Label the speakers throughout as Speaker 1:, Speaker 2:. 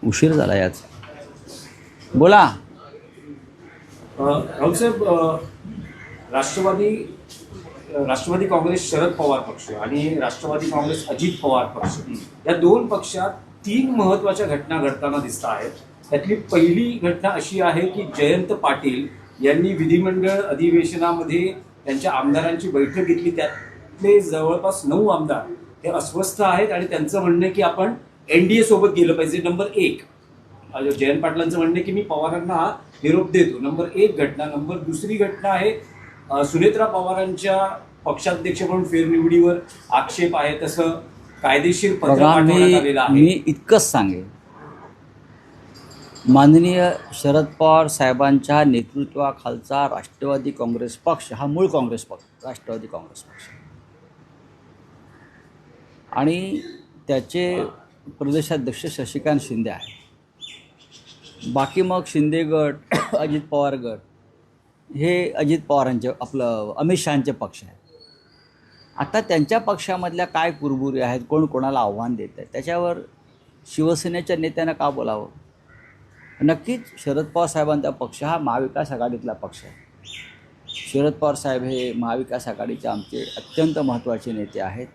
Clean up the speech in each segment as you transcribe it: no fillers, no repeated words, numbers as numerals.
Speaker 1: उशीर झाला याच. बोला.
Speaker 2: राहुल साहेब, राष्ट्रवादी काँग्रेस शरद पवार पक्ष आणि राष्ट्रवादी काँग्रेस अजित पवार पक्ष या दोन पक्षात 3 महत्त्वाच्या घटना घडताना दिसत आहेत. त्यातली पहिली घटना अशी आहे की जयंत पाटील यांनी विधिमंडळ अधिवेशनामध्ये त्यांच्या आमदारांची बैठक घेतली. त्यातले जवळपास 9 आमदार हे अस्वस्थ आहेत आणि त्यांचं म्हणणं आहे की आपण NDA सोबत गेलं पाहिजे. नंबर 1 जयंत पाटलांचं म्हणणं आहे की मी पवारांना हा निरोप देतो. नंबर 1 घटना. नंबर 2 घटना आहे सुनेत्रा पवारांच्या पक्षाध्यक्ष म्हणून फेरनिवडीवर आक्षेप आहे, तसं कायदेशीर पत्र पाठवण्यात आलेलं आहे.
Speaker 1: मी इतकंच सांगेन, माननीय शरद पवार साहेबांच्या नेतृत्वाखालचा राष्ट्रवादी काँग्रेस पक्ष हा मूळ काँग्रेस पक्ष, राष्ट्रवादी काँग्रेस पक्ष, आणि त्याचे प्रदेशाध्यक्ष शशिकांत शिंदे आहे. बाकी मग शिंदे गट, अजित पवार गट हे अजित पवारांचे, आपलं अमित शहांचे पक्ष आहे. आता त्यांच्या पक्षामधल्या काय कुरबुरी आहेत, कोण कोणाला आव्हान देत आहे, त्याच्यावर शिवसेनेच्या नेत्यानं का बोलावं. नक्कीच शरद पवार साहेबांचा पक्ष हा महाविकास आघाडीतला पक्ष आहे. शरद पवार साहेब हे महाविकास आघाडीचे आमचे अत्यंत महत्त्वाचे नेते आहेत.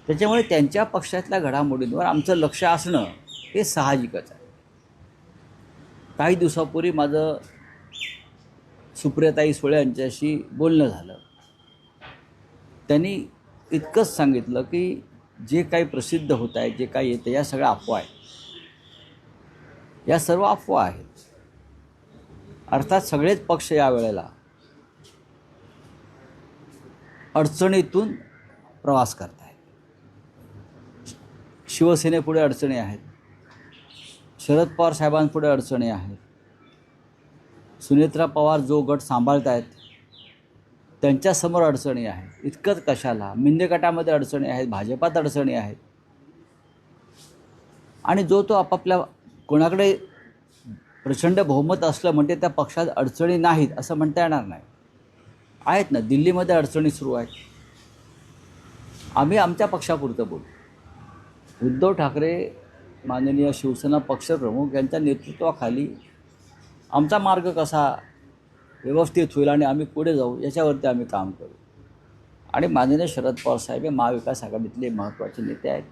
Speaker 1: त्याच्यामुळे त्यांच्या पक्षातल्या घडामोडींवर आमचं लक्ष असणं हे साहजिकच आहे. काही दिवसापूर्वी माझं सुप्रियाताई सुळे यांच्याशी बोलणं झालं. त्यांनी इतकंच सांगितलं की जे काही प्रसिद्ध होत आहे, जे काही येतं, या सगळ्या अफवा आहेत. या सर्व अफवा आहेत. अर्थात सगळेच पक्ष यावेळेला अडचणीतून प्रवास करत आहेत. शिवसेनेपुढे अडचणी आहेत, शरद पवार साहेबांपुढे अडचणी आहेत, सुनेत्रा पवार जो गट सांभाळत आहेत त्यांच्यासमोर अडचणी आहेत. इतकंच कशाला, मिंदे गटामध्ये अडचणी आहेत, भाजपात अडचणी आहेत. आणि जो तो आपापल्या, कोणाकडे प्रचंड बहुमत असलं म्हणजे त्या पक्षात अडचणी नाहीत असं म्हणता येणार नाही. आहेत ना, दिल्लीमध्ये अडचणी सुरू आहेत. आम्ही आमच्या पक्षापुरतं बोलू. उद्धव ठाकरे माननीय शिवसेना पक्षप्रमुख यांच्या नेतृत्वाखाली आमचा मार्ग कसा व्यवस्थित होईल आणि आम्ही पुढे जाऊ याच्यावरती आम्ही काम करू. आणि माननीय शरद पवार साहेब हे महाविकास आघाडीतले महत्त्वाचे नेते आहेत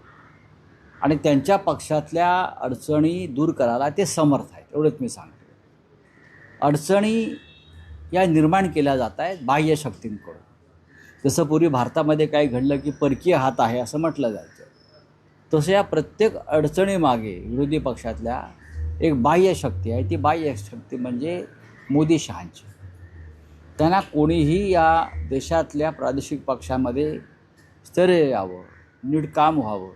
Speaker 1: आणि त्यांच्या पक्षातल्या अडचणी दूर करायला ते समर्थ आहेत, एवढंच मी सांगतो. अडचणी या निर्माण केल्या जात आहेत बाह्य शक्तींकडून. जसं पूर्वी भारतामध्ये काही घडलं की परकीय हात आहे असं म्हटलं जायचं, तसं या प्रत्येक अडचणीमागे विरोधी पक्षातल्या एक बाह्य शक्ती आहे. ती बाह्य शक्ती म्हणजे मोदी शहांची. त्यांना कोणीही या देशातल्या प्रादेशिक पक्षामध्ये स्थैर्य यावं, नीट काम व्हावं,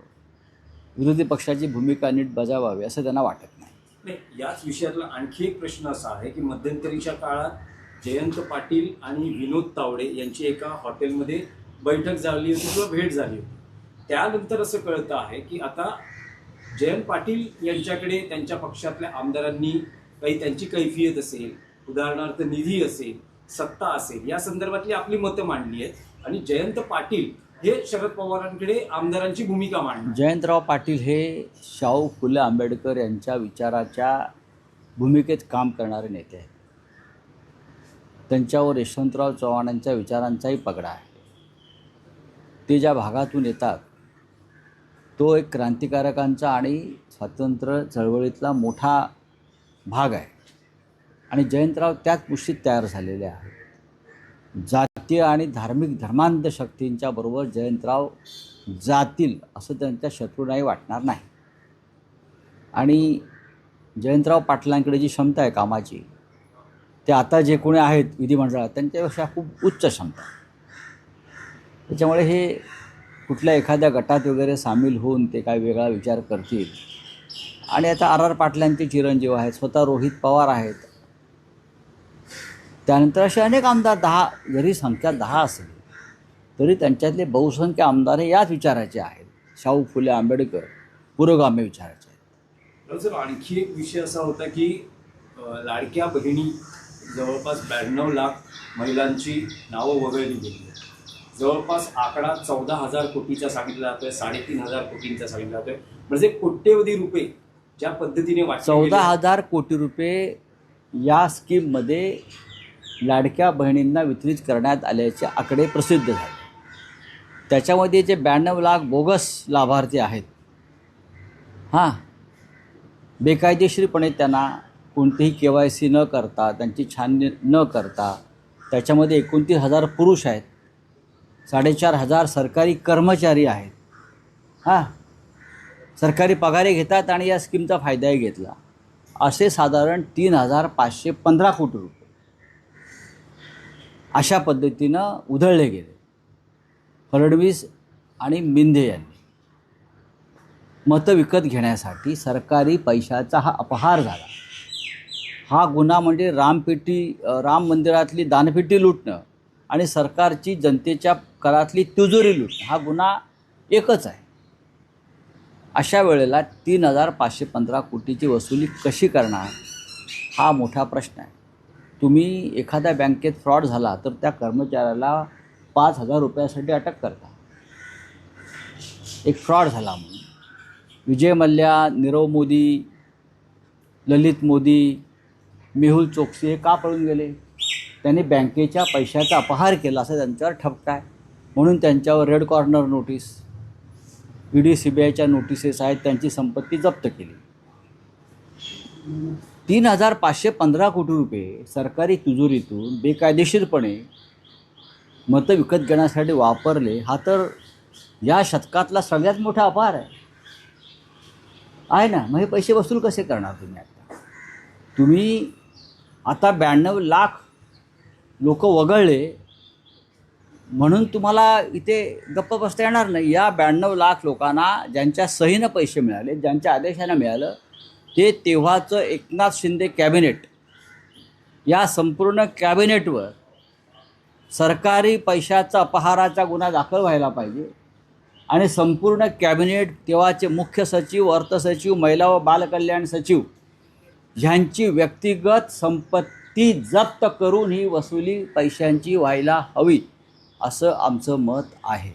Speaker 1: विरोधी पक्षाची भूमिका नीट बजावावी असं त्यांना वाटत नाही.
Speaker 2: याच विषयातला आणखी एक प्रश्न असा आहे की मध्यंतरीच्या काळात जयंत पाटील आणि विनोद तावडे यांची एका हॉटेलमध्ये बैठक झाली होती किंवा भेट झाली होती. त्यानंतर असं कळतं आहे की आता जयंत पाटील यांच्याकडे त्यांच्या पक्षातल्या आमदारांनी काही त्यांची कैफियत असेल, उदाहरणार्थ निधी असेल, सत्ता असेल, या संदर्भातली आपली मतं मांडली आहेत आणि जयंत पाटील हे शरद पवारांकडे आमदारांची भूमिका मांडली.
Speaker 1: जयंतराव पाटील हे शाहू फुले आंबेडकर यांच्या विचाराच्या भूमिकेत काम करणारे नेते आहेत. त्यांच्यावर यशवंतराव चव्हाणांच्या विचारांचाही पगडा आहे. ते ज्या भागातून येतात तो एक क्रांतिकारकांचा आणि स्वातंत्र्य चळवळीतला मोठा भाग आहे आणि जयंतराव त्याच पुष्टीत तयार झालेले आहेत. जातीय आणि धार्मिक धर्मांध शक्तींच्या बरोबर जयंतराव जातील असं त्यांच्या शत्रूंनाही वाटणार नाही. आणि जयंतराव पाटलांकडे जी क्षमता आहे कामाची, ते आता जे कोणी आहेत विधिमंडळात त्यांच्यापेक्षा खूप उच्च क्षमता. त्याच्यामुळे हे कुठल्या एखाद्या गटात वगैरे सामील होऊन ते काय वेगळा विचार करतील. आणि आता RR पाटलांचे चिरंजीव आहेत, स्वतः रोहित पवार आहेत. त्यानंतर असे अनेक आमदार, 10 जरी संख्या 10 असेल तरी त्यांच्यातले बहुसंख्य आमदार हे याच विचाराचे आहेत. शाहू फुले आंबेडकर पुरोगामी विचाराचे आहेत.
Speaker 2: सर, आणखी एक विषय असा होता की लाडक्या बहिणी जवळपास 92 लाख महिलांची नावं वगळली गेली. जवळपास आकडा 14,000 कोटीचा सांगितला जातोय, 3,500 कोटींचा सांगितला जातोय. म्हणजे कोट्यवधी रुपये ज्या पद्धतीने वाटले
Speaker 1: 14,000 कोटी रुपये या स्कीममध्ये लाडक्या बहिणींना वितरित करण्यात आल्याचे आकडे प्रसिद्ध झाले. त्याच्यामध्ये जे 92 लाख बोगस लाभार्थी आहेत, हां, बेकायदेशीरपणे त्यांना कोणतीही KYC न करता, त्यांची छाननी न करता, त्याच्यामध्ये 29,000 पुरुष आहेत, 4,500 सरकारी कर्मचारी आहेत, हां, सरकारी पगारे घेतात आणि या स्कीमचा फायदाही घेतला. असे साधारण 3,515 कोटी रुपये अशा पद्धतीनं उधळले गेले. फडणवीस आणि मिंदे यांनी मतं विकत घेण्यासाठी सरकारी पैशाचा हा अपहार झाला. हा गुन्हा म्हणजे राम मंदिरातली दानपेटी लुटणं आणि सरकारची जनतेच्या करातली तिजोरी लुटणं, हा गुन्हा एकच आहे. अशा वेळेला 3,515 कोटीची वसुली कशी करणार हा मोठा प्रश्न आहे. तुम्ही एखाद्या बँकेत फ्रॉड झाला तर त्या कर्मचाऱ्याला 5,000 रुपयासाठी अटक करता. एक फ्रॉड झाला म्हणून विजय मल्ल्या, नीरव मोदी, ललित मोदी, मेहुल चोक्सी हे का पळून गेले? त्यांनी बँकेच्या पैशाचा अपहार केला असं त्यांच्यावर ठपका आहे. म्हणून त्यांच्यावर रेड कॉर्नर नोटीस, ED CBIच्या नोटिसेस आहेत, त्यांची संपत्ती जप्त केली. 3,515 कोटी रुपये सरकारी तिजोरीतून बेकायदेशीरपणे मतं विकत घेण्यासाठी वापरले. हा तर या शतकातला सगळ्यात मोठा अपहार आहे ना. मग हे पैसे वसूल कसे करणार तुम्ही? तुम्ही आता 92 लाख लोक वगळले म्हणून तुम्हाला इथे गप्प बसता येणार नाही. या 92 लाख लोकांना ज्यांच्या सहीनं पैसे मिळाले, ज्यांच्या आदेशानं मिळालं, ते तेव्हाचं एकनाथ शिंदे कॅबिनेट, या संपूर्ण कॅबिनेटवर सरकारी पैशाचा अपहाराचा गुन्हा दाखल व्हायला पाहिजे. आणि संपूर्ण कॅबिनेट, तेव्हाचे मुख्य सचिव, अर्थसचिव, महिला व बालकल्याण सचिव ह्यांची व्यक्तिगत संपत्ती जप्त करून ही वसुली पैशांची व्हायला हवी असं आमचं मत आहे.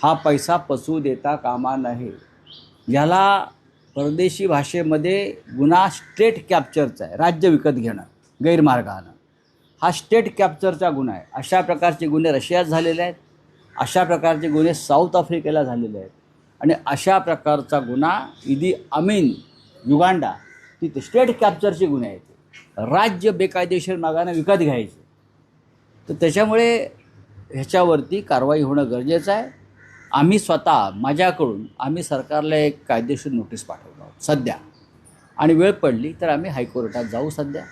Speaker 1: हा पैसा पचवू देता कामा नये. याला परदेशी भाषेमध्ये गुन्हा स्टेट कॅप्चरचा आहे. राज्य विकत घेणं गैरमार्गानं हा स्टेट कॅप्चरचा गुन्हा आहे. अशा प्रकारचे गुन्हे रशियात झालेले आहेत, अशा प्रकारचे गुन्हे साऊथ आफ्रिकेला झालेले आहेत, आणि अशा प्रकारचा गुन्हा इदी अमीन युगांडा, तिथे स्टेट कॅप्चरचे गुन्हे आहेत. राज्य बेकायदेशीर मार्गाने विकत घ्यायचे. तर त्याच्यामुळे ह्याच्यावरती कारवाई होणं गरजेचं आहे. आम्ही स्वतः आम्ही सरकारला एक कायदेशीर नोटीस पाठवतो आहोत सध्या, आणि वेळ पडली तर आम्ही हायकोर्टात जाऊ सध्या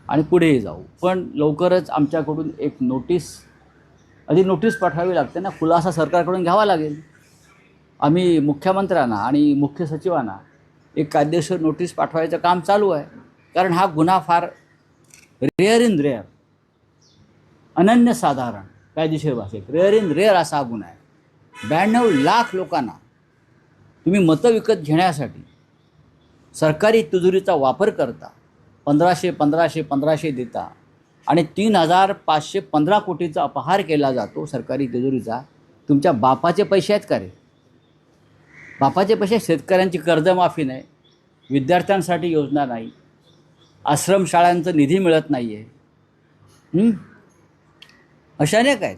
Speaker 1: आणि पुढेही जाऊ. पण लवकरच आमच्याकडून एक नोटीस पाठवावी लागते ना, खुलासा सरकारकडून घ्यावा लागेल. आम्ही मुख्यमंत्र्यांना आणि मुख्य सचिवांना एक कायदेशीर नोटीस पाठवायचं काम चालू आहे. कारण हा गुन्हा फार रेअर, अनन्यसाधारण, कायदेशीर भाषेत रेअर असा हा गुन्हा आहे. 92 लाख लोकांना तुम्ही मतं विकत घेण्यासाठी सरकारी तिजोरीचा वापर करता, 1,500 देता, आणि 3,515 कोटीचा अपहार केला जातो सरकारी तिजोरीचा. तुमच्या बापाचे पैसे आहेत का रे? बापाचे पैसे. शेतकऱ्यांची कर्जमाफी नाही, विद्यार्थ्यांसाठी योजना नाही, आश्रमशाळांचा निधी मिळत नाही आहे, अशा अनेक आहेत.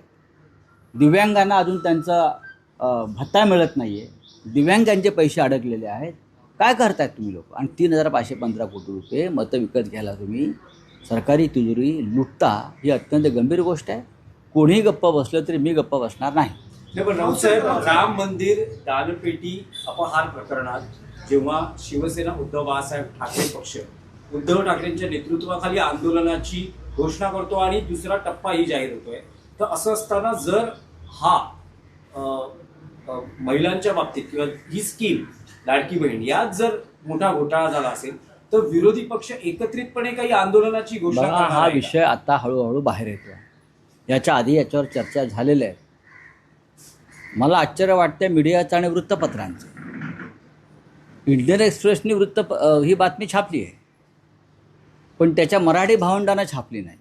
Speaker 1: दिव्यांगांना अजून त्यांचा भत्ता मिळत नाही आहे, दिव्यांगांचे पैसे अडकलेले आहेत. काय करतायत तुम्ही लोक? आणि 3,515 कोटी रुपये मतं विकत घ्यायला तुम्ही सरकारी तिजोरी लुटता, ही अत्यंत गंभीर गोष्ट आहे. कोणीही गप्प बसलं तरी मी गप्प बसणार नाही.
Speaker 2: पण राऊतसाहेब, राम मंदिर दानपेटी अपहार प्रकरणात जेव्हा शिवसेना उद्धव बाळासाहेब ठाकरे पक्ष उद्धव ठाकरेंच्या नेतृत्वाखाली आंदोलनाची घोषणा करतो आणि दुसरा टप्पाही जाहीर होतोय, तर असं असताना जर हा महिलांच्या बाबतीत किंवा ही स्कीम लाडकी बहीण यात जर मोठा घोटाळा झाला असेल तर विरोधी पक्ष एकत्रितपणे काही आंदोलनाची घोषणा करणार
Speaker 1: हा
Speaker 2: आहे का?
Speaker 1: विषय आता हळूहळू बाहेर येतो. याच्या आधी याच्यावर चर्चा झालेल्या आहेत. मला आश्चर्य वाटतं मीडियाचं आणि वृत्तपत्रांचं. इंडियन एक्सप्रेसनी ही बातमी छापली आहे, पण त्याच्या मराठी भावंडानं छापली नाही.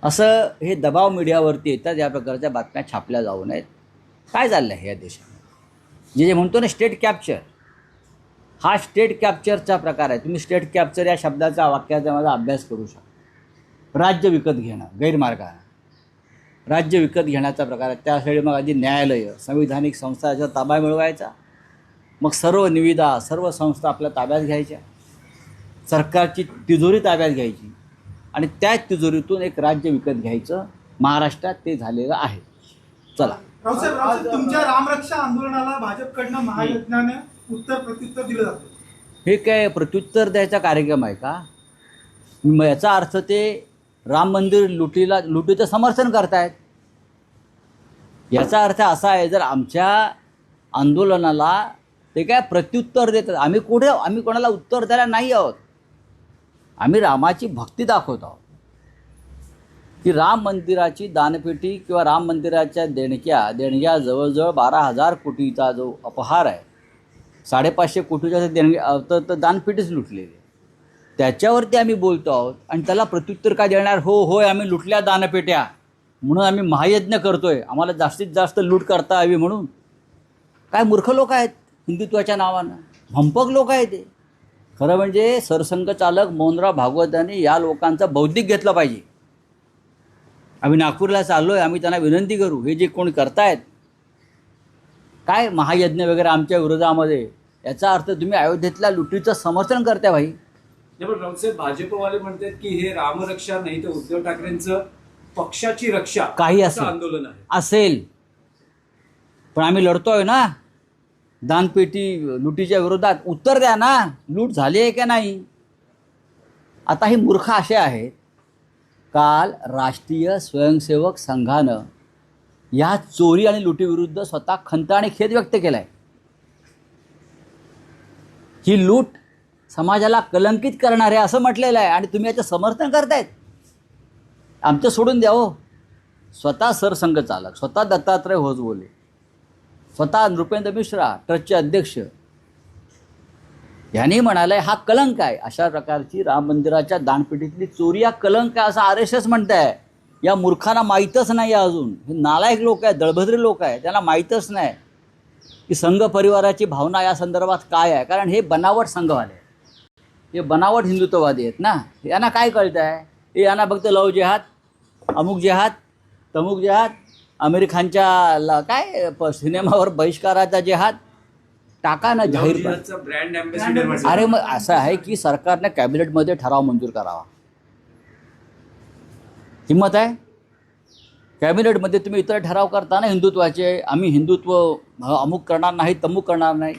Speaker 1: असं हे दबाव मीडियावरती येतात, या प्रकारच्या बातम्या छापल्या जाऊ नयेत. काय चाललं आहे या देशात? जे म्हणतो ना स्टेट कॅप्चर, हा स्टेट कॅप्चरचा प्रकार आहे. तुम्ही स्टेट कॅप्चर या शब्दाचा वाक्याचा माझा अभ्यास करू शकता. राज्य विकत घेणं गैरमार्गाने, राज्य विकत घेण्याचा प्रकार आहे. त्यासाठी मग आधी न्यायालय, संविधानिक संस्था याचा ताबा मिळवायचा, मग सर्व निविदा, सर्व संस्था आपल्या ताब्यात घ्यायच्या, सरकारची तिजोरी ताब्यात घ्यायची आणि त्याच तिजोरीतून एक राज्य विकत घ्यायचं. महाराष्ट्रात ते झालेलं आहे. चला
Speaker 3: रावसाहेब, तुमच्या रामरक्षा आंदोलनाला भाजपकडनं महायज्ञाने उत्तर प्रत्युत्तर दिलं जातं.
Speaker 1: हे काय प्रत्युत्तर द्यायचा कार्यक्रम आहे का? याचा अर्थ ते राम मंदिर लुटीचं समर्थन करतायत. याचा अर्थ असा आहे, जर आमच्या आंदोलनाला ते काय प्रत्युत्तर देतात, आम्ही कोणाला उत्तर द्यायला नाही आहोत. आम्ही रामाची भक्ती दाखवत आहोत की राम मंदिराची दानपेटी किंवा राम मंदिराच्या देणग्या जवळजवळ 12,000 कोटीचा जो अपहार आहे, 550 कोटीच्या देणग्या तर दानपेटीच लुटलेली आहे. त्याच्यावरती आम्ही बोलतो आहोत आणि त्याला प्रत्युत्तर काय देणार? होय आम्ही लुटल्या दानपेट्या म्हणून आम्ही महायज्ञ करतोय, आम्हाला जास्तीत जास्त लूट करता यावी म्हणून. काय मूर्ख लोक आहेत हिंदुत्वाच्या नावानं, भंपक लोक आहेत ते. खरं म्हणजे सरसंघचालक मोहनराव भागवत यांनी या लोकांचं बौद्धिक घेतलं पाहिजे. आम्ही नागपूरला चाललो आहे, आम्ही त्यांना विनंती करू, हे जे कोणी करतायत काय महायज्ञ वगैरे आमच्या विरोधामध्ये, याचा अर्थ तुम्ही अयोध्येतल्या लुटीचं समर्थन करताय भाई.
Speaker 2: पण रावसाहेब, भाजपवाले म्हणतात की हे रामरक्षा नाही तर उद्धव ठाकरेंचं पक्षाची रक्षा
Speaker 1: काही
Speaker 2: असं आंदोलन आहे.
Speaker 1: असेल, पण आम्ही लढतोय ना दानपेटी लुटीच्या विरोधात. उत्तर द्या ना, लूट झाली आहे का नाही? आता हे मूर्ख असे आहेत. काल राष्ट्रीय स्वयंसेवक संघानं या चोरी आणि लुटीविरुद्ध स्वतः खंत आणि खेद व्यक्त केला आहे. ही लूट समाजाला कलंकित करणार आहे असं म्हटलेलं आहे आणि तुम्ही याचं समर्थन करतायत. आमचं सोडून द्या हो. स्वतः सरसंघचालक, स्वतः दत्तात्रय होसबोले, स्वतः नृपेंद्र मिश्रा ट्रस्टचे अध्यक्ष यांनी म्हणालंय हा कलंक आहे. अशा प्रकारची राम मंदिराच्या दानपेटीतली चोरी हा कलंक आहे असं RSS म्हणत आहे. या मूर्खांना माहीतच नाही अजून. हे नालायक लोक आहेत, दळभद्री लोक आहेत, त्यांना माहीतच नाही की संघ परिवाराची भावना या संदर्भात काय आहे. कारण हे बनावट संघवाले आहेत, हे बनावट हिंदुत्ववादी आहेत ना. यांना काय कळतं आहे? हे यांना फक्त लव जेहाद, अमुक जेहाद, तमुक जेहाद, आमिर खानच्या काय सिनेमावर बहिष्काराचा जेहाद टाका ना जाहीर.
Speaker 2: Brand ambassador.
Speaker 1: अरे मग असं आहे की सरकारने कॅबिनेटमध्ये ठराव मंजूर करावा. हिंमत आहे कॅबिनेटमध्ये तुम्ही इतर ठराव करताना हिंदुत्वाचे, आम्ही हिंदुत्व अमुक करणार नाही तमुक करणार नाही.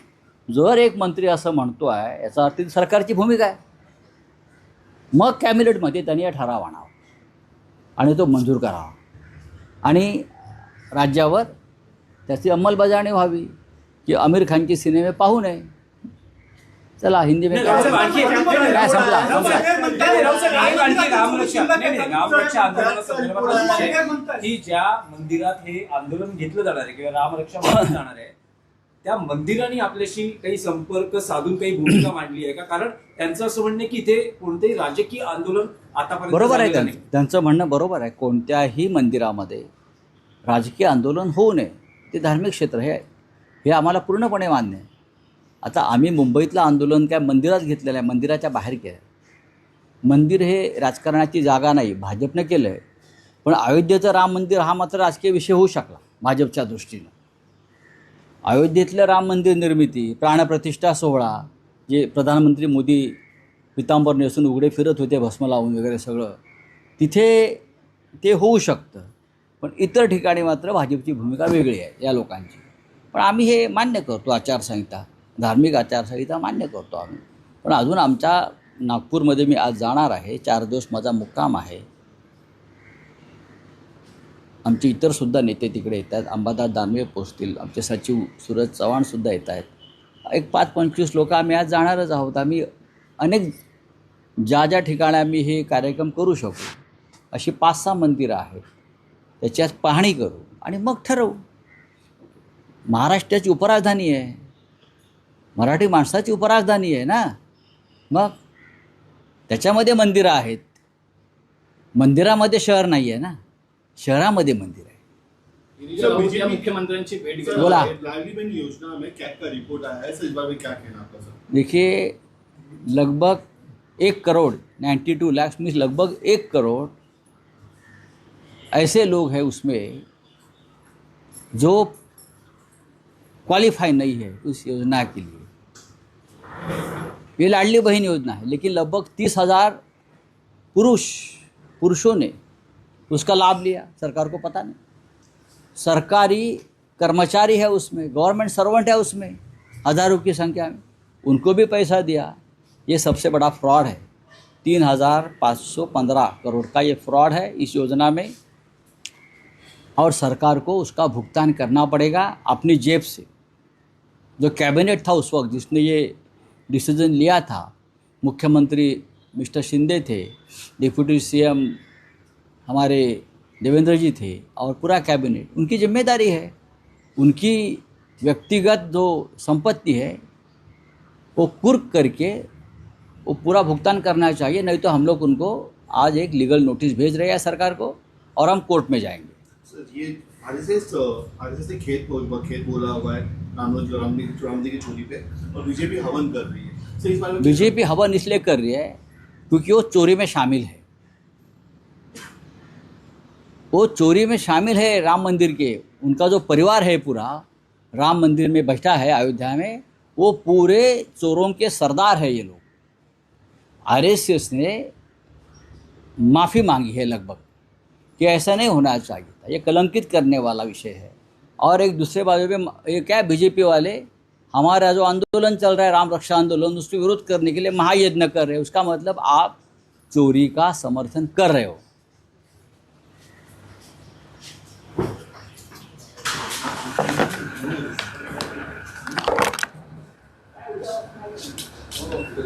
Speaker 1: जर एक मंत्री असं म्हणतो आहे याचा अर्थ सरकारची भूमिका आहे. मग कॅबिनेटमध्ये त्यांनी हा ठराव आणावा आणि तो मंजूर करावा आणि राज्यावर त्याची अंमलबजावणी व्हावी की आमिर खानचे सिनेमे पाहू नये. चला हिंदी में काय संपला.
Speaker 2: रामरक्षा आंदोलनासंदर्भात की ज्या मंदिरात हे आंदोलन घेतलं जाणार आहे किंवा रामरक्षा मानलं जाणार आहे त्या मंदिराने आपल्याशी काही संपर्क साधून काही भूमिका मांडली आहे का? कारण त्यांचं असं म्हणणं की इथे कोणतेही राजकीय आंदोलन आतापर्यंत
Speaker 1: बरोबर आहे त्यांचं म्हणणं बरोबर आहे. कोणत्याही मंदिरामध्ये राजकीय आंदोलन होऊ नये, ते धार्मिक क्षेत्र हे आम्हाला पूर्णपणे मान्य आहे. आता आम्ही मुंबईतलं आंदोलन काय मंदिरात घेतलेलं आहे, मंदिराच्या बाहेर केलं. मंदिर हे राजकारणाची जागा नाही, भाजपनं केलं आहे. पण अयोध्येचं राम मंदिर हा मात्र राजकीय विषय होऊ शकला भाजपच्या दृष्टीनं. अयोध्येतलं राम मंदिर निर्मिती, प्राणप्रतिष्ठा सोहळा, जे प्रधानमंत्री मोदी पितांबर नेसून उघडे फिरत होते भस्म लावून वगैरे सगळं, तिथे ते होऊ शकतं. पण इतर ठिकाणी मात्र भाजपची भूमिका वेगळी आहे या लोकांची. पण आम्ही हे मान्य करतो, आचारसंहिता, धार्मिक आचारसंहिता मान्य करतो आम्ही. पण अजून आमच्या नागपूरमध्ये मी आज जाणार आहे, 4 दिवस माझा मुक्काम आहे. आमचे इतरसुद्धा नेते तिकडे येत आहेत. अंबादास दानवे पोचतील, आमचे सचिव सूरज चव्हाणसुद्धा येत आहेत. एक 5-25 लोक आम्ही आज जाणारच आहोत. आम्ही अनेक ज्या ठिकाणी आम्ही हे कार्यक्रम करू शकू अशी 5-6 मंदिरं आहेत, त्याच्यात पाहणी करू आणि मग ठरवू. महाराष्ट्राची उपराजधानी आहे, मराठी माणसाची उपराजधानी आहे ना. मग त्याच्यामध्ये मंदिरं आहेत, मंदिरामध्ये शहर नाही आहे ना, शहरामध्ये मंदिर आहे.
Speaker 4: या मुख्यमंत्र्यांची भेट घेतली.
Speaker 1: बोला.
Speaker 5: लाडली बहन योजना में क्या का रिपोर्ट आया है, इस बारे में क्या कहना आपका सर?
Speaker 1: देखिए, लगभग 1 करोड़ 92 लाख मीन्स लगभग 1 करोड़ ऐसे लोग हैं उसमें जो क्वालिफाई नहीं है उस योजना के लिए. ये लाडली बहन योजना है, लेकिन लगभग 30,000 पुरुषों ने उसका लाभ लिया. सरकार को पता नहीं. सरकारी कर्मचारी है उसमें, गवर्नमेंट सर्वेंट है उसमें हज़ारों की संख्या में, उनको भी पैसा दिया. ये सबसे बड़ा फ्रॉड है. 3,515 करोड़ का ये फ्रॉड है इस योजना में, और सरकार को उसका भुगतान करना पड़ेगा अपनी जेब से. जो कैबिनेट था उस वक्त जिसने ये डिसीजन लिया था, मुख्यमंत्री मिस्टर शिंदे थे, डिप्टी सीएम हमारे देवेंद्र जी थे, और पूरा कैबिनेट, उनकी जिम्मेदारी है. उनकी व्यक्तिगत जो संपत्ति है वो कुर्क करके वो पूरा भुगतान करना चाहिए. नहीं तो हम लोग उनको आज एक लीगल नोटिस भेज रहे हैं सरकार को, और हम कोर्ट में जाएंगे.
Speaker 5: सर, ये आरएसएस ने खेत बोला हुआ है रामजी की चोरी पे, और बीजेपी हवन कर रही है. सर, इस बारे में
Speaker 1: बीजेपी हवन इसलिए कर रही है क्योंकि वो चोरी में शामिल है. वो चोरी में शामिल है राम मंदिर के. उनका जो परिवार है पूरा राम मंदिर में बैठा है अयोध्या में, वो पूरे चोरों के सरदार है ये लोग. आरएसएस ने माफ़ी मांगी है लगभग कि ऐसा नहीं होना चाहिए था. ये कलंकित करने वाला विषय है. और एक दूसरे बाजू में ये क्या, बीजेपी वाले हमारा जो आंदोलन चल रहा है राम रक्षा आंदोलन, उसके विरोध करने के लिए महायज्ञ कर रहे हैं. उसका मतलब आप चोरी का समर्थन कर रहे हो.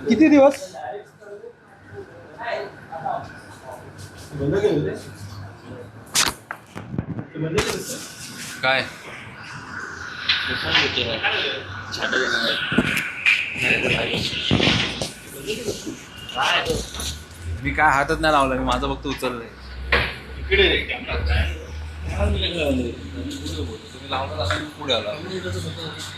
Speaker 3: किती दिवस
Speaker 5: बंद केलं
Speaker 6: काय मी काय हातच नाही लावला, मी माझं फक्त उचललंय. तुम्ही लावला पुढे आला.